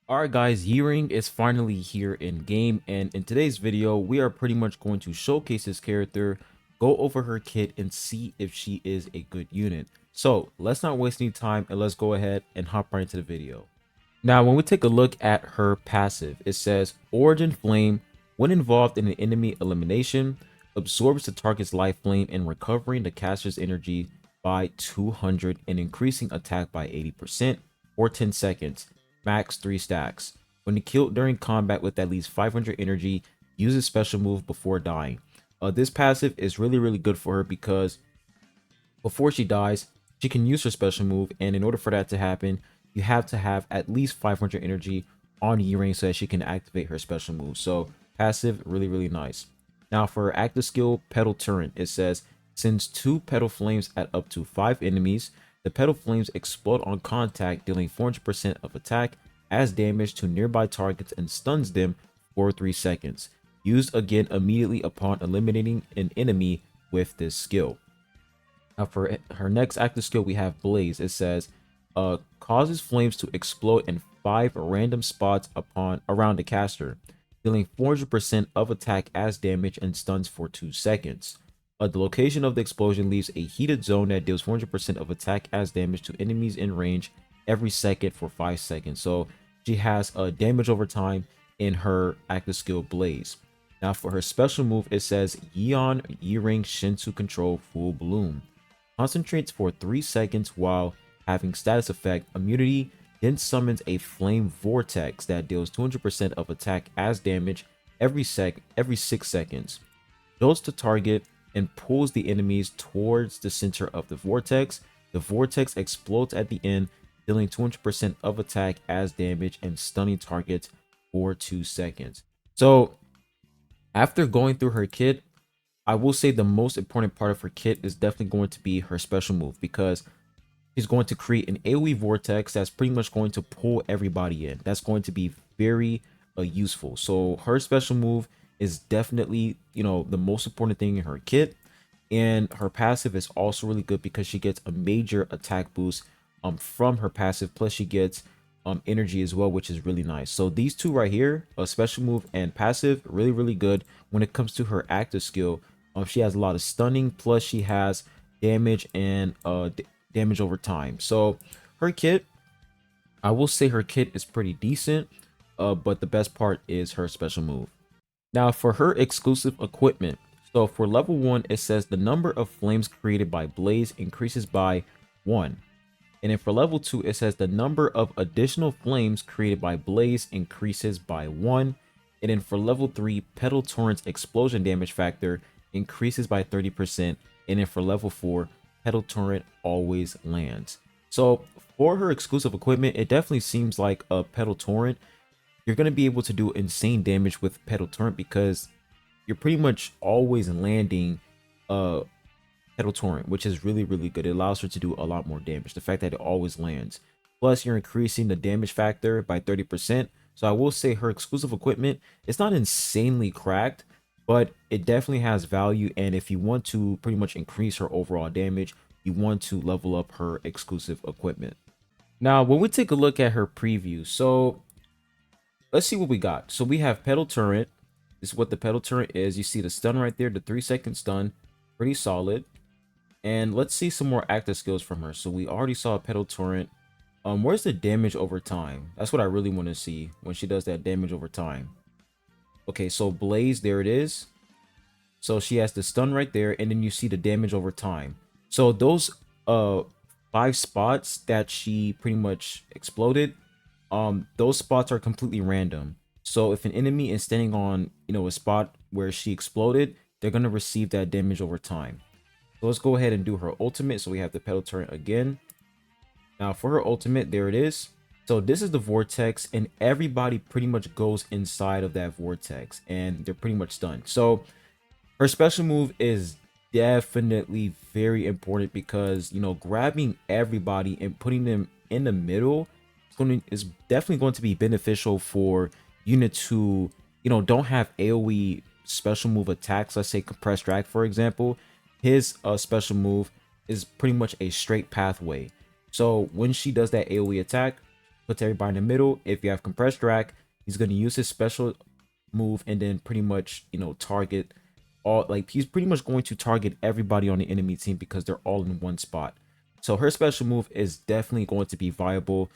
Alright guys, Yirang is finally here in game, and in today's video we are pretty much going to showcase this character, go over her kit, and see if she is a good unit. So let's not waste any time and let's go ahead and hop right into the video. Now when we take a look at her passive, it says Origin Flame. When involved in an enemy elimination, absorbs the target's life flame and recovering the caster's energy by 200 and increasing attack by 80% for 10 seconds. Max 3 stacks. When killed during combat with at least 500 energy, use a special move before dying. This passive is really good for her because before she dies, she can use her special move, and in order for that to happen, you have to have at least 500 energy on Yirang so that she can activate her special move. So passive, really nice. Now for her active skill, Petal Turret, it says sends 2 petal flames at up to 5 enemies. The petal flames explode on contact, dealing 400% of attack as damage to nearby targets and stuns them for 3 seconds. Used again immediately upon eliminating an enemy with this skill. Now for her next active skill, we have Blaze. It says causes flames to explode in 5 random spots around the caster, dealing 400% of attack as damage and stuns for 2 seconds. The location of the explosion leaves a heated zone that deals 400% of attack as damage to enemies in range every second for 5 seconds. So she has a damage over time in her active skill Blaze. Now for her special move, it says Yeon Yirang Shinsu Control Full Bloom. Concentrates for 3 seconds while having status effect immunity, then summons a flame vortex that deals 200% of attack as damage every 6 seconds. Goes to target and pulls the enemies towards the center of the vortex. The vortex explodes at the end, dealing 200% of attack as damage and stunning targets for 2 seconds. So after going through her kit, I will say the most important part of her kit is definitely going to be her special move, because she's going to create an AoE vortex that's pretty much going to pull everybody in. That's going to be very useful. So her special move is definitely, the most important thing in her kit, and her passive is also really good because she gets a major attack boost from her passive, plus she gets energy as well, which is really nice. So these two right here, a special move and passive, really good. When it comes to her active skill, she has a lot of stunning, plus she has damage and damage over time. So her kit, I will say her kit is pretty decent, but the best part is her special move. Now for her exclusive equipment, so for level 1, it says the number of flames created by Blaze increases by 1. And then for level 2, it says the number of additional flames created by Blaze increases by 1. And then for level 3, Petal Torrent's explosion damage factor increases by 30%. And then for level 4, Petal Torrent always lands. So for her exclusive equipment, it definitely seems like a Petal Torrent, you're going to be able to do insane damage with Petal Torrent because you're pretty much always landing Petal Torrent, which is really good. It allows her to do a lot more damage, the fact that it always lands. Plus you're increasing the damage factor by 30%. So I will say her exclusive equipment, it's not insanely cracked, but it definitely has value. And if you want to pretty much increase her overall damage, you want to level up her exclusive equipment. Now when we take a look at her preview, so let's see what we got. So we have Petal Turret. This is what the Petal Turret is. You see the stun right there, the 3-second stun, pretty solid. And let's see some more active skills from her. So we already saw a Petal Torrent. Where's the damage over time? That's what I really want to see when she does that damage over time. Okay, so Blaze, there it is. So she has the stun right there, and then you see the damage over time. So those 5 spots that she pretty much exploded, those spots are completely random. So if an enemy is standing on, a spot where she exploded, they're going to receive that damage over time. So let's go ahead and do her ultimate. So we have the Petal Turret again. Now for her ultimate, there it is. So this is the vortex, and everybody pretty much goes inside of that vortex and they're pretty much stunned. So her special move is definitely very important because, grabbing everybody and putting them in the middle is definitely going to be beneficial for units who, don't have AoE special move attacks. Let's say Compressed Drag, for example. His special move is pretty much a straight pathway. So when she does that AoE attack, puts everybody in the middle. If you have compressed rack, he's going to use his special move and then pretty much, target all, like, he's pretty much going to target everybody on the enemy team because they're all in one spot. So her special move is definitely going to be viable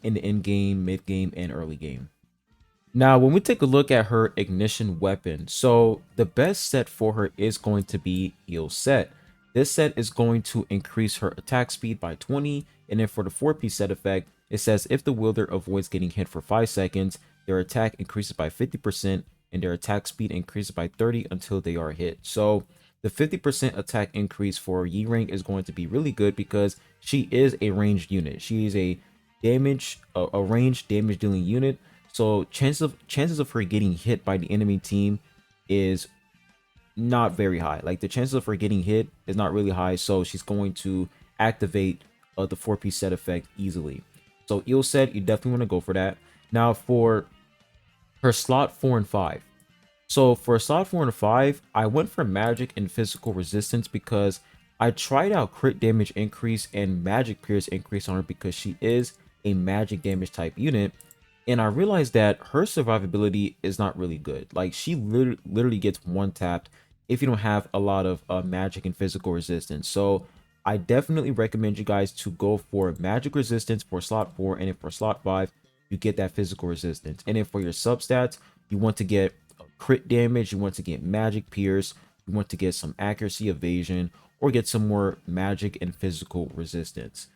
in the end game, mid game, and early game. Now, when we take a look at her ignition weapon, so the best set for her is going to be Eel set. This set is going to increase her attack speed by 20, and then for the 4-piece set effect, it says if the wielder avoids getting hit for 5 seconds, their attack increases by 50%, and their attack speed increases by 30 until they are hit. So the 50% attack increase for Yirang is going to be really good because she is a ranged unit. She is a ranged damage dealing unit. So chances of her getting hit by the enemy team is not very high. Like, the chances of her getting hit is not really high. So she's going to activate the 4-piece set effect easily. So Eel set, you definitely want to go for that. Now for her slot 4 and 5. So for slot 4 and 5, I went for magic and physical resistance because I tried out crit damage increase and magic pierce increase on her because she is a magic damage type unit. And I realized that her survivability is not really good. Like, she literally gets one tapped if you don't have a lot of magic and physical resistance. So I definitely recommend you guys to go for magic resistance for slot 4, and then for slot 5, you get that physical resistance. And then for your substats, you want to get crit damage, you want to get magic pierce, you want to get some accuracy evasion, or get some more magic and physical resistance.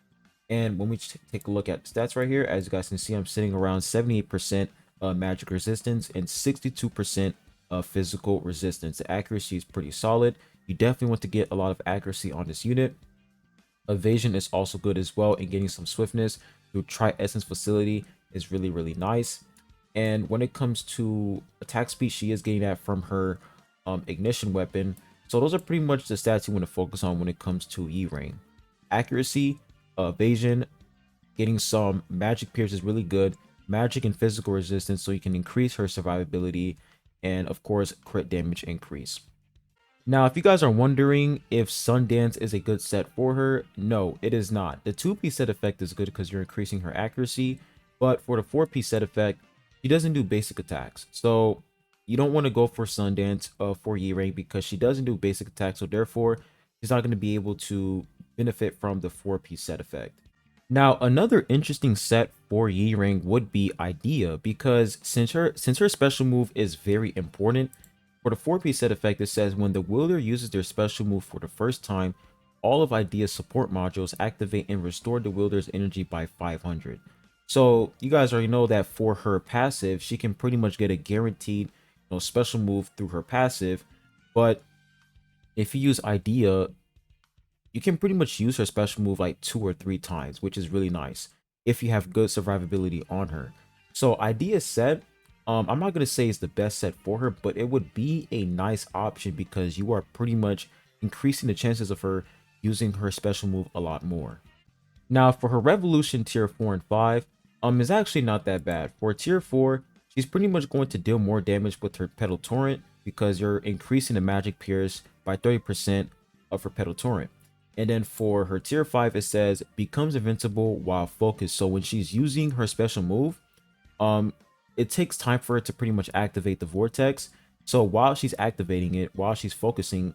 And when we take a look at stats right here, as you guys can see, I'm sitting around 78% magic resistance and 62% physical resistance. The accuracy is pretty solid. You definitely want to get a lot of accuracy on this unit. Evasion is also good as well, and getting some swiftness through Tri-Essence Facility is really, really nice. And when it comes to attack speed, she is getting that from her ignition weapon. So those are pretty much the stats you want to focus on when it comes to Yirang. Accuracy, evasion, getting some magic pierce is really good. Magic and physical resistance, so you can increase her survivability, and of course crit damage increase. Now, if you guys are wondering if Sundance is a good set for her, no, it is not. The 2-piece set effect is good because you're increasing her accuracy, but for the 4-piece set effect, she doesn't do basic attacks. So you don't want to go for Sundance for Yirang because she doesn't do basic attacks, so therefore she's not going to be able to benefit from the 4-piece set effect. Now, another interesting set for Yirang would be Idea, because since her special move is very important, for the 4-piece set effect, it says when the wielder uses their special move for the first time, all of Idea's support modules activate and restore the wielder's energy by 500. So you guys already know that for her passive, she can pretty much get a guaranteed special move through her passive. But if you use Idea, you can pretty much use her special move like 2 or 3 times, which is really nice if you have good survivability on her. So Idea set, I'm not going to say it's the best set for her, but it would be a nice option because you are pretty much increasing the chances of her using her special move a lot more. Now, for her Revolution tier 4 and 5, is actually not that bad. For tier 4, she's pretty much going to deal more damage with her Petal Torrent because you're increasing the magic pierce by 30% of her Petal Torrent. And then for her tier 5, it says becomes invincible while focused. So when she's using her special move, it takes time for it to pretty much activate the vortex. So while she's activating it, while she's focusing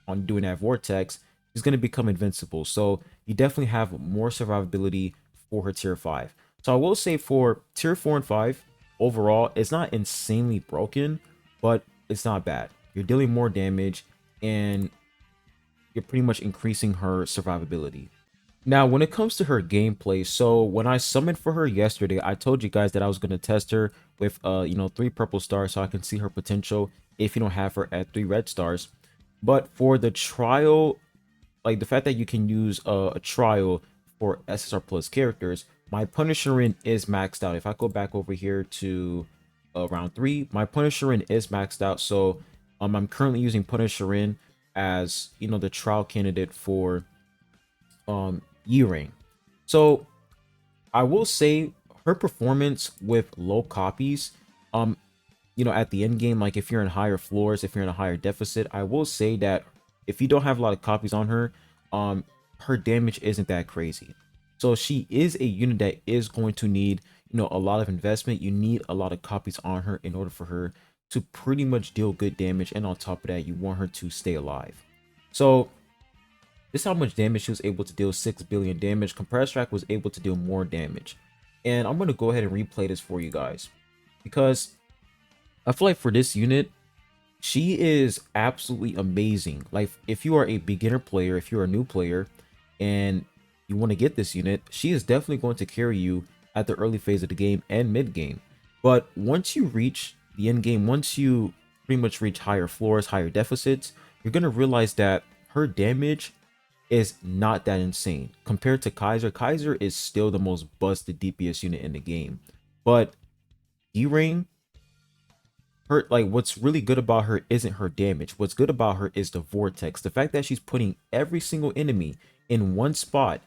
on doing that vortex, she's going to become invincible. So you definitely have more survivability for her tier 5. So I will say for tier 4 and 5, overall, it's not insanely broken, but it's not bad. You're dealing more damage and you're pretty much increasing her survivability. Now, when it comes to her gameplay, so when I summoned for her yesterday, I told you guys that I was going to test her with 3 purple stars so I can see her potential if you don't have her at 3 red stars. But for the trial, like the fact that you can use a trial for SSR plus characters, my Punisher in is maxed out. If I go back over here to round 3, my Punisher in is maxed out. So I'm currently using Punisher in as the trial candidate for Yirang. So I will say her performance with low copies, at the end game, like if you're in higher floors, if you're in a higher deficit, I will say that if you don't have a lot of copies on her, her damage isn't that crazy. So she is a unit that is going to need, a lot of investment. You need a lot of copies on her in order for her to pretty much deal good damage. And on top of that, you want her to stay alive. So this is how much damage she was able to deal: 6 billion damage. Compressed Rack was able to deal more damage. And I'm going to go ahead and replay this for you guys, because I feel like for this unit, she is absolutely amazing. Like, if you are a beginner player, if you're a new player, and you want to get this unit, she is definitely going to carry you at the early phase of the game and mid game. But once you reach the end game, once you pretty much reach higher floors, higher deficits, you're going to realize that her damage is not that insane compared to Kaiser. Kaiser is still the most busted DPS unit in the game, but Yirang, her, like, what's really good about her isn't her damage. What's good about her is the vortex. The fact that she's putting every single enemy in one spot,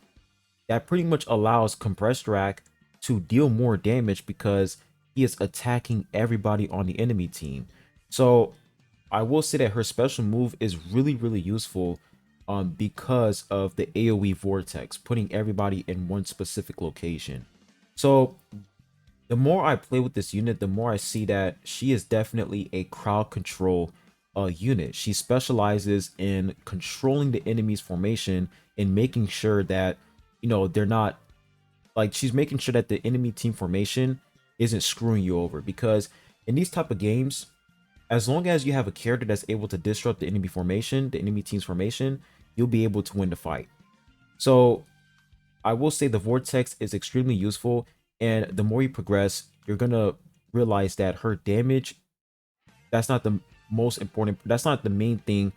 that pretty much allows Compressed Rack to deal more damage because he is attacking everybody on the enemy team. So I will say that her special move is really useful, because of the AoE vortex, putting everybody in one specific location. So the more I play with this unit, the more I see that she is definitely a crowd control unit. She specializes in controlling the enemy's formation and making sure that, they're not, like, she's making sure that the enemy team formation isn't screwing you over. Because in these type of games, as long as you have a character that's able to disrupt the enemy formation, the enemy team's formation, you'll be able to win the fight. So I will say the vortex is extremely useful, and the more you progress, you're gonna realize that her damage, that's not the most important, that's not the main thing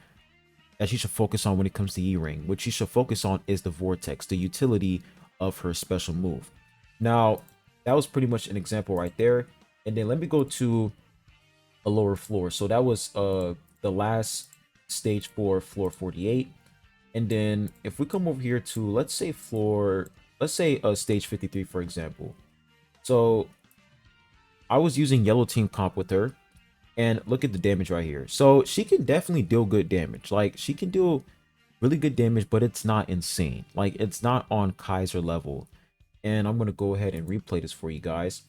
that she should focus on when it comes to Yirang. What she should focus on is the vortex, the utility of her special move. Now, that was pretty much an example right there. And then let me go to a lower floor. So that was the last stage for floor 48. And then if we come over here to, let's say stage 53, for example. So I was using yellow team comp with her, and look at the damage right here. So she can definitely deal good damage. Like, she can deal really good damage, but it's not insane. Like, it's not on Kaiser level. And I'm going to go ahead and replay this for you guys.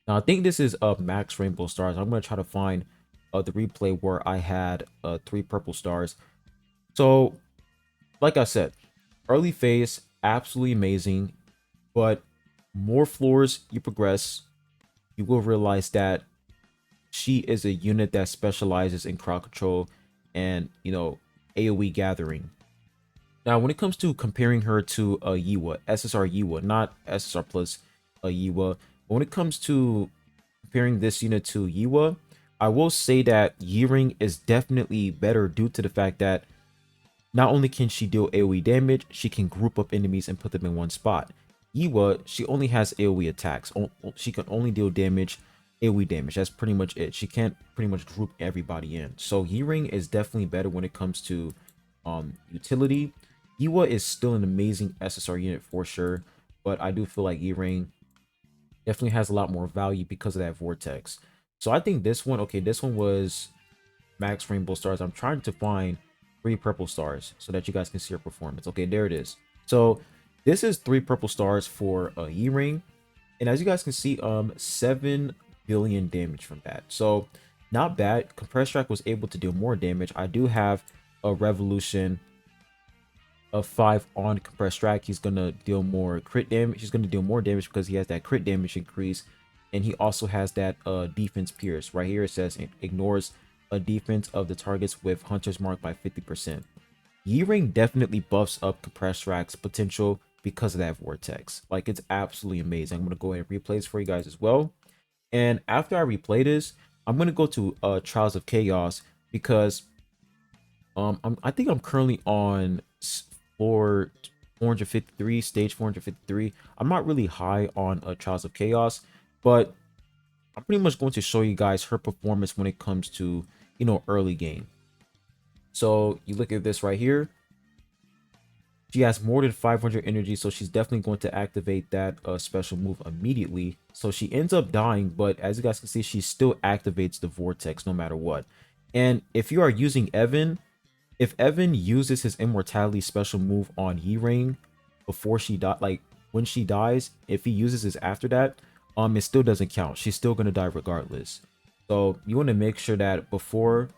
Now, I think this is max rainbow stars. I'm going to try to find the replay where I had 3 purple stars. So, like I said, early phase, absolutely amazing. But more floors you progress, you will realize that she is a unit that specializes in crowd control and, AoE gathering. Now, when it comes to comparing her to Yiwa, SSR Yiwa, not SSR plus Yiwa, but when it comes to comparing this unit to Yiwa, I will say that Yirang is definitely better due to the fact that not only can she deal AoE damage, she can group up enemies and put them in one spot. Yiwa, she only has AoE attacks. She can only deal damage, AoE damage. That's pretty much it. She can't pretty much group everybody in. So Yirang is definitely better when it comes to utility. Yiwa is still an amazing SSR unit for sure, but I do feel like Yirang definitely has a lot more value because of that vortex. So I think this one, okay, this one was max rainbow stars. I'm trying to find 3 purple stars so that you guys can see her performance. Okay, there it is. So this is 3 purple stars for Yirang, and as you guys can see, 7 billion damage from that. So not bad. Compressed Strike was able to deal more damage. I do have a revolution of 5 on Compressed Strike. He's gonna deal more crit damage. He's gonna deal more damage because he has that crit damage increase, and he also has that defense pierce. Right here it says it ignores a defense of the targets with Hunter's Mark by 50%. Yirang definitely buffs up Compressed Strike's potential because of that vortex. Like, it's absolutely amazing. I'm gonna go ahead and replay this for you guys as well. And after I replay this, I'm gonna go to Trials of Chaos because I think I'm currently on floor 453, stage 453. I'm not really high on Trials of Chaos, but I'm pretty much going to show you guys her performance when it comes to, early game. So you look at this right here. She has more than 500 energy, so she's definitely going to activate that special move immediately. So she ends up dying, but as you guys can see, she still activates the vortex no matter what. And if you are using Evan, if Evan uses his immortality special move on Yirang before she died, like when she dies, if he uses this after that, it still doesn't count. She's still gonna die regardless. So you want to make sure that before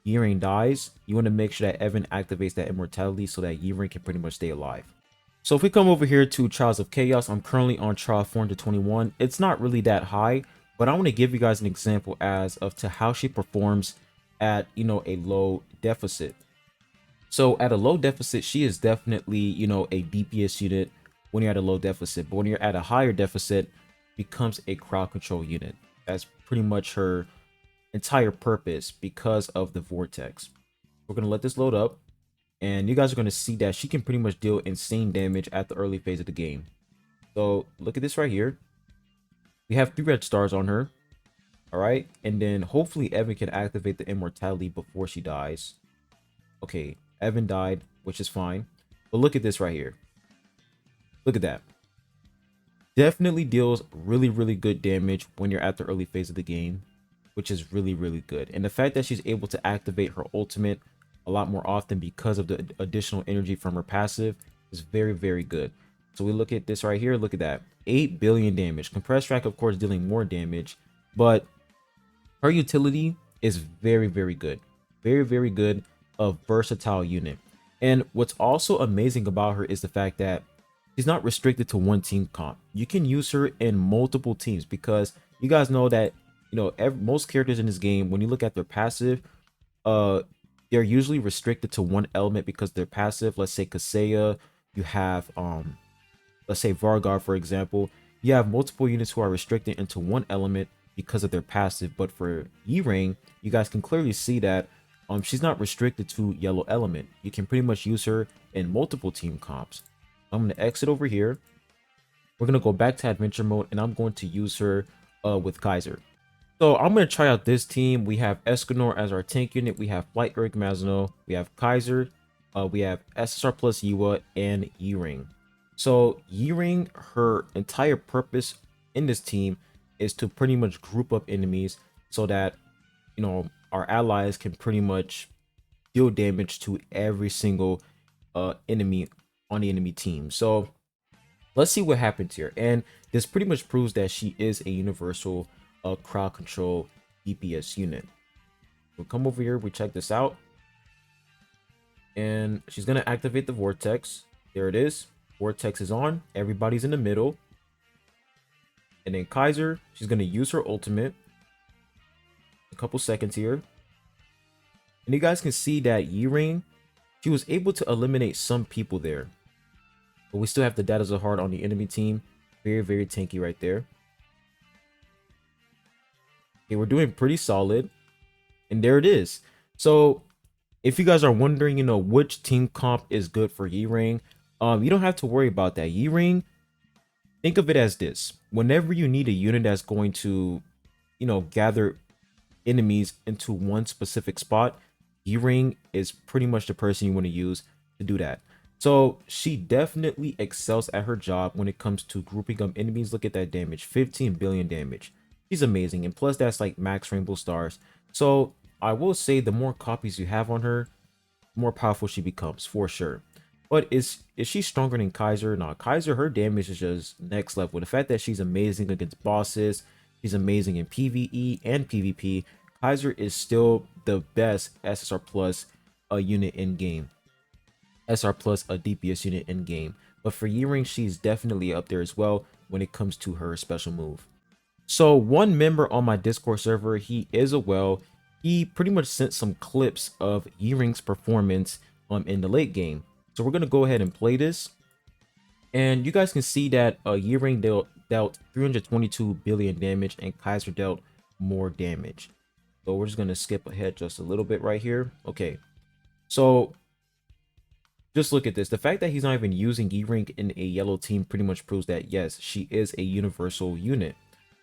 Yirang dies, you want to make sure that Evan activates that immortality so that Yirang can pretty much stay alive. So if we come over here to Trials of Chaos, I'm currently on trial 421. It's not really that high, but I want to give you guys an example as of to how she performs at, you know, a low deficit. So at a low deficit, she is definitely, you know, a DPS unit when you're at a low deficit. But when you're at a higher deficit, becomes a crowd control unit. That's pretty much her entire purpose because of the vortex. We're going to let this load up. And you guys are going to see that she can pretty much deal insane damage at the early phase of the game. So look at this right here. We have 3 red stars on her. All right. And then hopefully Evan can activate the immortality before she dies. Okay. Evan died, which is fine. But look at this right here. Look at that. Definitely deals really, really good damage when you're at the early phase of the game, which is really, really good. And the fact that she's able to activate her ultimate a lot more often because of the additional energy from her passive is very, very good. So we look at this right here. Look at that. 8 billion damage. Compressed Rack, of course, dealing more damage, but her utility is very, very good. Very, very good. A versatile unit. And what's also amazing about her is the fact that she's not restricted to one team comp. You can use her in multiple teams because you guys know that, you know, most characters in this game, when you look at their passive, they're usually restricted to one element because they're passive. Let's say Kaseya, you have let's say Vargar, for example. You have multiple units who are restricted into one element because of their passive. But for Yirang, you guys can clearly see that she's not restricted to yellow element. You can pretty much use her in multiple team comps. I'm going to exit over here. We're going to go back to adventure mode, and I'm going to use her with Kaiser. So I'm going to try out this team. We have Escanor as our tank unit. We have Flight Eric Mazino. We have Kaiser. We have SSR plus Yua and Yirang. So Yirang, her entire purpose in this team is to pretty much group up enemies so that, you know, our allies can pretty much deal damage to every single enemy on the enemy team. So let's see what happens here. And this pretty much proves that she is a universal crowd control DPS unit. We'll come over here, we check this out, and she's gonna activate the vortex. There it is. Vortex is on. Everybody's in the middle. And then Kaiser, she's gonna use her ultimate. A couple seconds here. And you guys can see that Yirang, she was able to eliminate some people there. But we still have the Dad as a Heart on the enemy team. Very, very tanky right there. Okay, we're doing pretty solid. And there it is. So if you guys are wondering, you know, which team comp is good for Yirang, you don't have to worry about that. Yirang, think of it as this. Whenever you need a unit that's going to, you know, gather enemies into one specific spot, Yirang is pretty much the person you want to use to do that. So she definitely excels at her job when it comes to grouping up enemies. Look at that damage, 15 billion damage. She's amazing, and plus that's like max rainbow stars. So I will say the more copies you have on her, the more powerful she becomes for sure. But is she stronger than Kaiser? No, Kaiser, her damage is just next level. The fact that she's amazing against bosses, she's amazing in PvE and PvP. Kaiser is still the best SSR plus a unit in game. SR plus a DPS unit in game. But for Yirang, she's definitely up there as well when it comes to her special move. So one member on my Discord server, he is a well. He pretty much sent some clips of Yirang's performance in the late game. So we're gonna go ahead and play this, and you guys can see that Yirang dealt 322 billion damage and Kaiser dealt more damage. So we're just gonna skip ahead just a little bit right here. Okay, so just look at this. The fact that he's not even using Yirang in a yellow team pretty much proves that yes, she is a universal unit.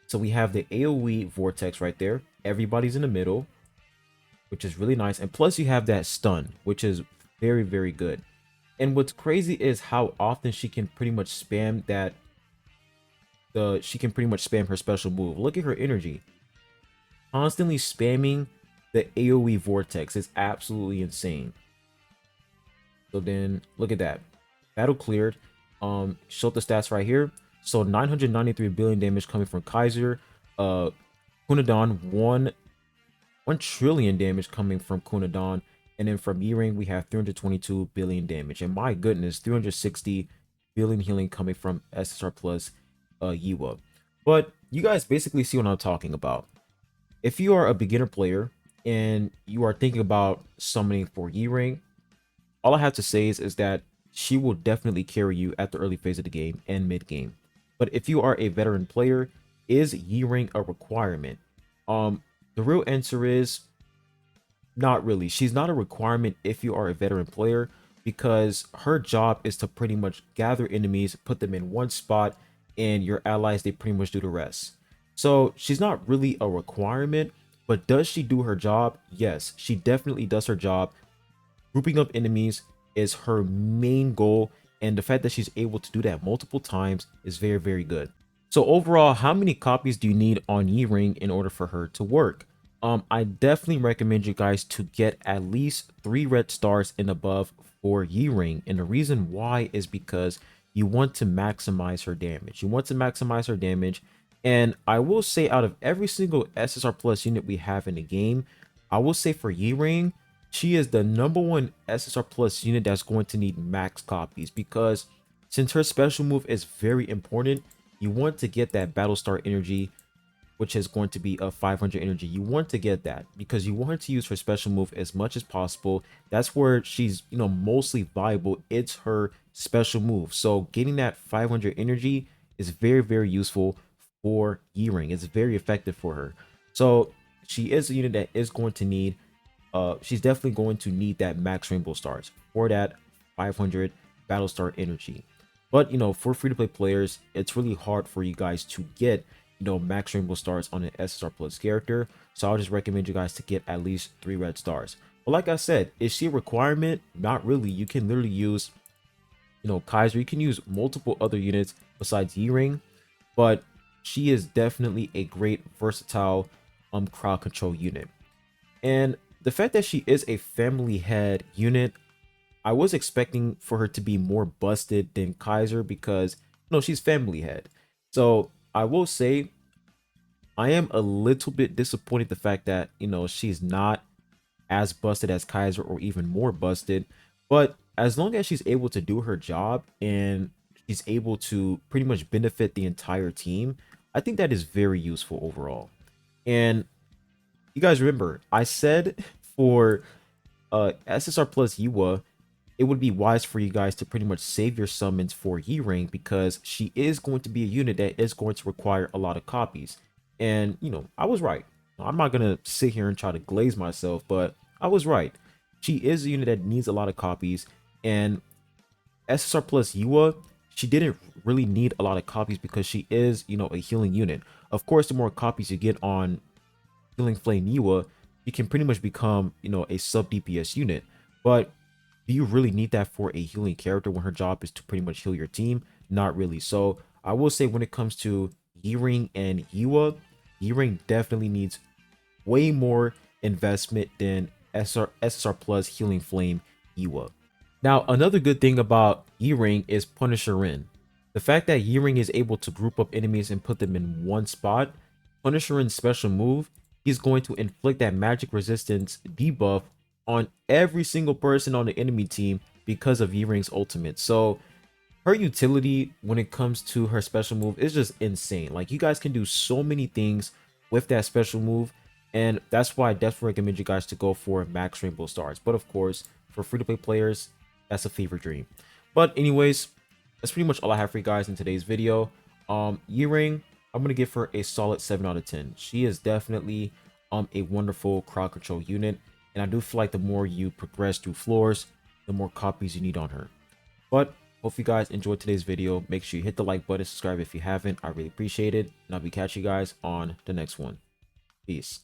So we have the AoE vortex right there. Everybody's in the middle, which is really nice. And plus you have that stun, which is very, very good. And what's crazy is how often she can pretty much spam that. She can pretty much spam her special move. Look at her energy. Constantly spamming the AoE vortex is absolutely insane. So then look at that. Battle cleared. Showed the stats right here. So 993 billion damage coming from Kaiser. Kunadon, 1 trillion damage coming from Kunadon. And then from Yirang, we have 322 billion damage. And my goodness, 360 billion healing coming from SSR plus Yiwa. But you guys basically see what I'm talking about. If you are a beginner player and you are thinking about summoning for Yirang, all I have to say is that she will definitely carry you at the early phase of the game and mid game. But if you are a veteran player, is Yirang a requirement? The real answer is not really. She's not a requirement if you are a veteran player, because her job is to pretty much gather enemies, put them in one spot, and your allies, they pretty much do the rest. So she's not really a requirement, but does she do her job? Yes, she definitely does her job. Grouping up enemies is her main goal, and the fact that she's able to do that multiple times is very, very good. So overall, how many copies do you need on Yirang in order for her to work? I definitely recommend you guys to get at least 3 red stars and above for Yirang, and the reason why is because you want to maximize her damage. You want to maximize her damage, and I will say out of every single SSR plus unit we have in the game, I will say for Yirang, she is the #1 SSR plus unit that's going to need max copies, because since her special move is very important, you want to get that battle star energy, which is going to be a 500 energy. You want to get that because you want her to use her special move as much as possible. That's where she's, mostly viable. It's her special move. So getting that 500 energy is very, very useful for Yirang. It's very effective for her. So she is a unit that is going to need, she's definitely going to need that max rainbow stars for that 500 battle star energy. But for free-to-play players, it's really hard for you guys to get max rainbow stars on an SSR plus character. So I'll just recommend you guys to get at least 3 red stars. But like I said, is she a requirement? Not really. You can literally use Kaiser. You can use multiple other units besides Yirang, but she is definitely a great versatile crowd control unit. And the fact that she is a family head unit, I was expecting for her to be more busted than Kaiser, because she's family head. So I will say I am a little bit disappointed the fact that she's not as busted as Kaiser or even more busted. But as long as she's able to do her job and she's able to pretty much benefit the entire team, I think that is very useful overall. And you guys remember, I said for SSR plus Yua, it would be wise for you guys to pretty much save your summons for Yirang, because she is going to be a unit that is going to require a lot of copies. And, I was right. I'm not going to sit here and try to glaze myself, but I was right. She is a unit that needs a lot of copies, and SSR plus Yua, she didn't really need a lot of copies because she is, a healing unit. Of course, the more copies you get on Healing Flame Yua, you can pretty much become, a sub DPS unit. But do you really need that for a healing character when her job is to pretty much heal your team? Not really. So I will say when it comes to Yirang and Yua, Yirang definitely needs way more investment than SSR plus Healing Flame Yua. Now, another good thing about Yirang is Punisher In. The fact that Yirang is able to group up enemies and put them in one spot, Punisher In's special move, he's going to inflict that magic resistance debuff on every single person on the enemy team because of Yirang's ultimate. So her utility when it comes to her special move is just insane. Like, you guys can do so many things with that special move, and that's why I definitely recommend you guys to go for max rainbow stars. But of course, for free-to-play players, that's a fever dream. But anyways, that's pretty much all I have for you guys in today's video. Yirang, I'm gonna give her a solid 7 out of 10. She is definitely a wonderful crowd control unit, and I do feel like the more you progress through floors, the more copies you need on her. But hope you guys enjoyed today's video. Make sure you hit the like button, subscribe if you haven't. I really appreciate it, and I'll be catching you guys on the next one. Peace.